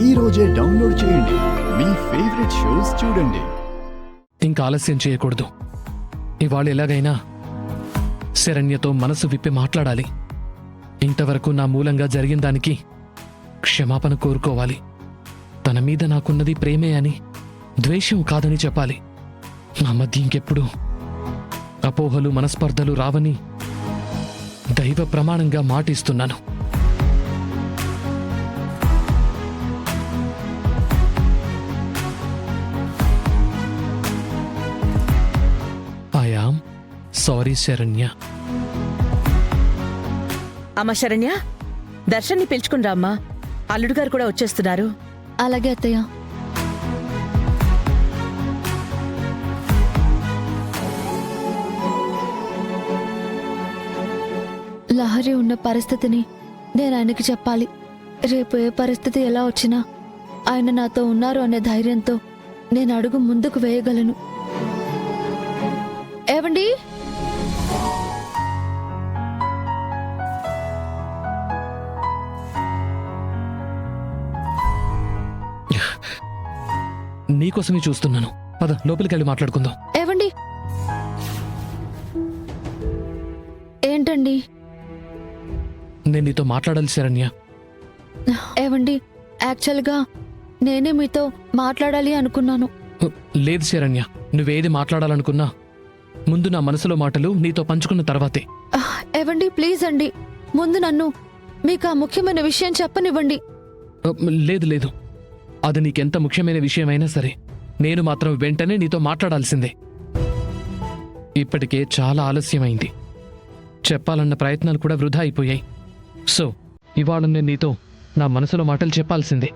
ఈ రోజే డౌన్లోడ్ చేయండి. మీ ఫేవరెట్ షోస్ చూడండి. ఇంకా ఆలస్యం చేయకూడదు. ఇవాళ ఎలాగైనా శరణ్యతో మనసు విప్పి మాట్లాడాలి. ఇంతవరకు నా మూలంగా జరిగిన దానికి క్షమాపణ కోరుకోవాలి. తన మీద నాకున్నది ప్రేమే అని, ద్వేషం కాదని చెప్పాలి. నా మధ్య ఇంకెప్పుడు అపోహలు మనస్పర్ధలు రావని దైవ ప్రమాణంగా మాటిస్తున్నాను. I am sorry Saranya. అమ్మ శరణ్య, దర్శన్ని పిలుచుకుని రామ్మా. అల్లుడు గారు కూడా వచ్చేస్తున్నారు. అలాగే అత్తయ్య. లహరి ఉన్న పరిస్థితిని నేను ఆయనకి చెప్పాలి. రేపు ఏ పరిస్థితి ఎలా వచ్చినా ఆయన నాతో ఉన్నారు అనే ధైర్యంతో నేను అడుగు ముందుకు వేయగలను. ఏవండి, నీకోసమే చూస్తున్నాను. పద, లోపలికి వెళ్ళి మాట్లాడుకుందాం. ఏవండి, ఏంటండి? నేను నీతో మాట్లాడాలి శరణ్య. ఏవండి, యాక్చువల్గా నేనే మీతో మాట్లాడాలి అనుకున్నాను. లేదు శరణ్య, నువ్వేది మాట్లాడాలనుకున్నా ముందు నా మనసులో మాటలు నీతో పంచుకున్న తర్వాతే. ఏవండి, ప్లీజ్ అండి, ముందు నన్ను మీకు ఆ ముఖ్యమైన విషయం చెప్పనివ్వండి. లేదు లేదు, అది నీకెంత ముఖ్యమైన విషయమైనా సరే నేను మాత్రం వెంటనే నీతో మాట్లాడాల్సిందే. ఇప్పటికే చాలా ఆలస్యమైంది. చెప్పాలన్న ప్రయత్నాలు కూడా వృధా అయిపోయాయి. సో ఇవాళ నేను నీతో నా మనసులో మాటలు చెప్పాల్సిందే.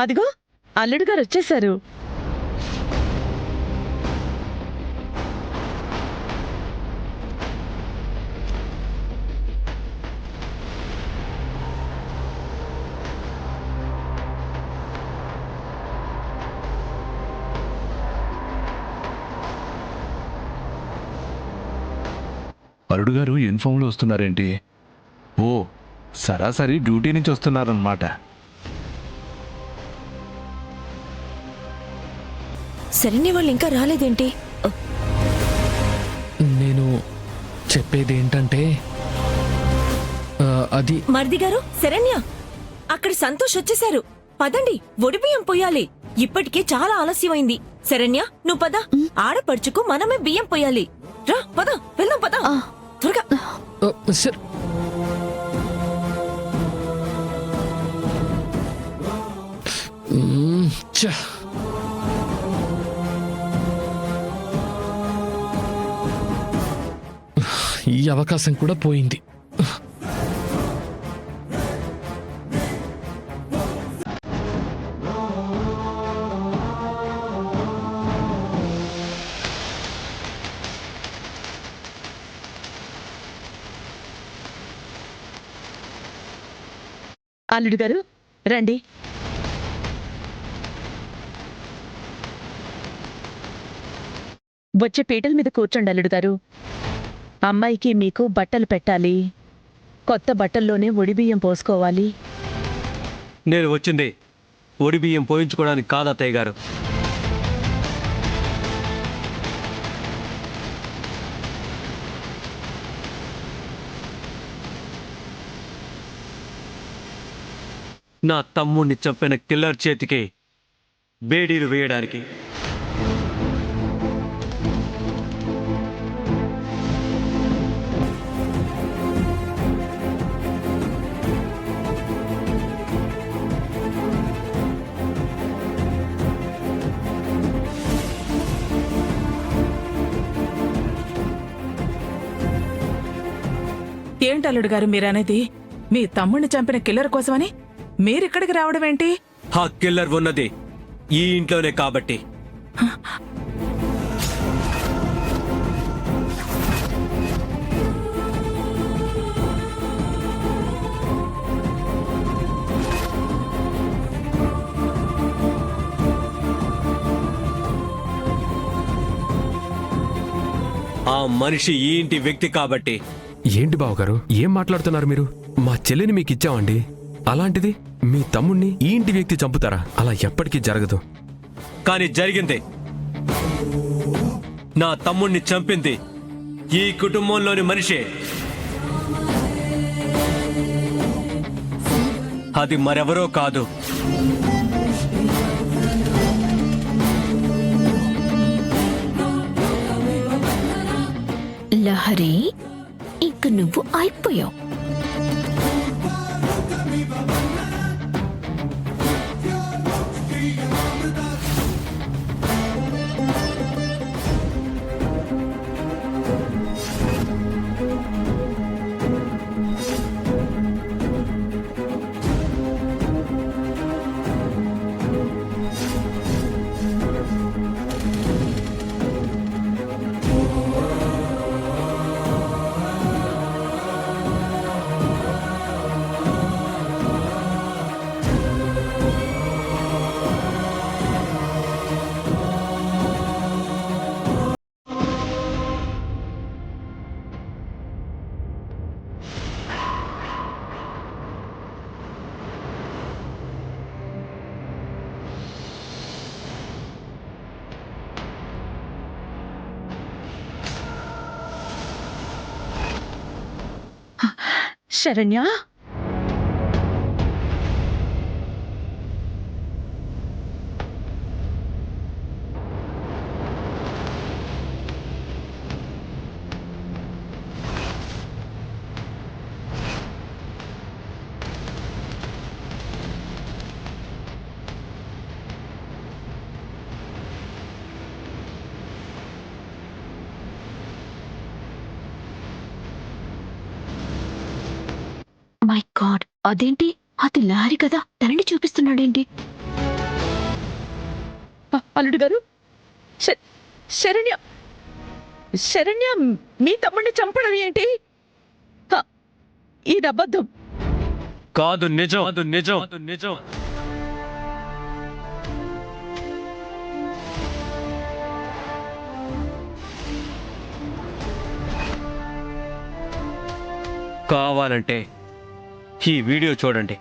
అదిగో అల్లుడు గారు వచ్చేశారు. అల్లుడు గారు యూనిఫామ్లో వస్తున్నారేంటి? ఓ, సరాసరి డ్యూటీ నుంచి వస్తున్నారన్నమాట. శరణ్య వాళ్ళు ఇంకా రాలేదేంటి? నేను చెప్పేది ఏంటంటే అది మర్ది గారు, శరణ్య అక్కడ సంతోష్ వచ్చేశారు. పదండి, ఒడిబియ్యం పొయ్యాలి. ఇప్పటికే చాలా ఆలస్యమైంది. శరణ్య, నువ్వు పద. ఆడపడుచుకు మనమే బియ్యం పొయ్యాలి. రా, పద, వెళ్దాం, పద త్వరగా. సర్, ఈ అవకాశం కూడా పోయింది. అల్లుడు గారు రండి. వచ్చే పీటల మీద కూర్చోండి అల్లుడు గారు. అమ్మాయికి మీకు బట్టలు పెట్టాలి. కొత్త బట్టల్లోనే ఒడిబియ్యం పోసుకోవాలి. నేను వచ్చింది ఒడిబియ్యం పోయించుకోవడానికి కాదు అత్తయ్య గారు. నా తమ్ముణ్ణి చంపిన కిల్లర్ చేతికి బేడీలు వేయడానికి. ఏంటల్లుడు గారు మీరనేది? మీ తమ్ముడిని చంపిన కిల్లర్ కోసమని మీరిక్కడికి రావడం ఏంటి? ఆ కిల్లర్ ఉన్నది ఈ ఇంట్లోనే కాబట్టి. ఆ మనిషి ఈ ఇంటి వ్యక్తి కాబట్టి. ఏంటి బావగారు ఏం మాట్లాడుతున్నారు మీరు? మా చెల్లిని మీకు ఇచ్చామండి. అలాంటిది మీ తమ్ముణ్ణి ఈ ఇంటి వ్యక్తి చంపుతారా? అలా ఎప్పటికీ జరగదు. కానీ జరిగింది. నా తమ్ముణ్ణి చంపింది ఈ కుటుంబంలోని మనిషే. అది మరెవరో కాదు, లహరి. ఇంక నువ్వు అయిపోయావు. శరణ్య, మై గాడ్, అదేంటి? అది లహరి కదా, తనని చూపిస్తున్నాడేంటి? అల్లుడు గారు, శరణ్య శరణ్య మీ తమ్ముడిని చంపడం ఏంటి? ఇది అబద్ధం. కాదు నిజం, నిజం, నిజం. కావాలంటే ఈ వీడియో చూడండి.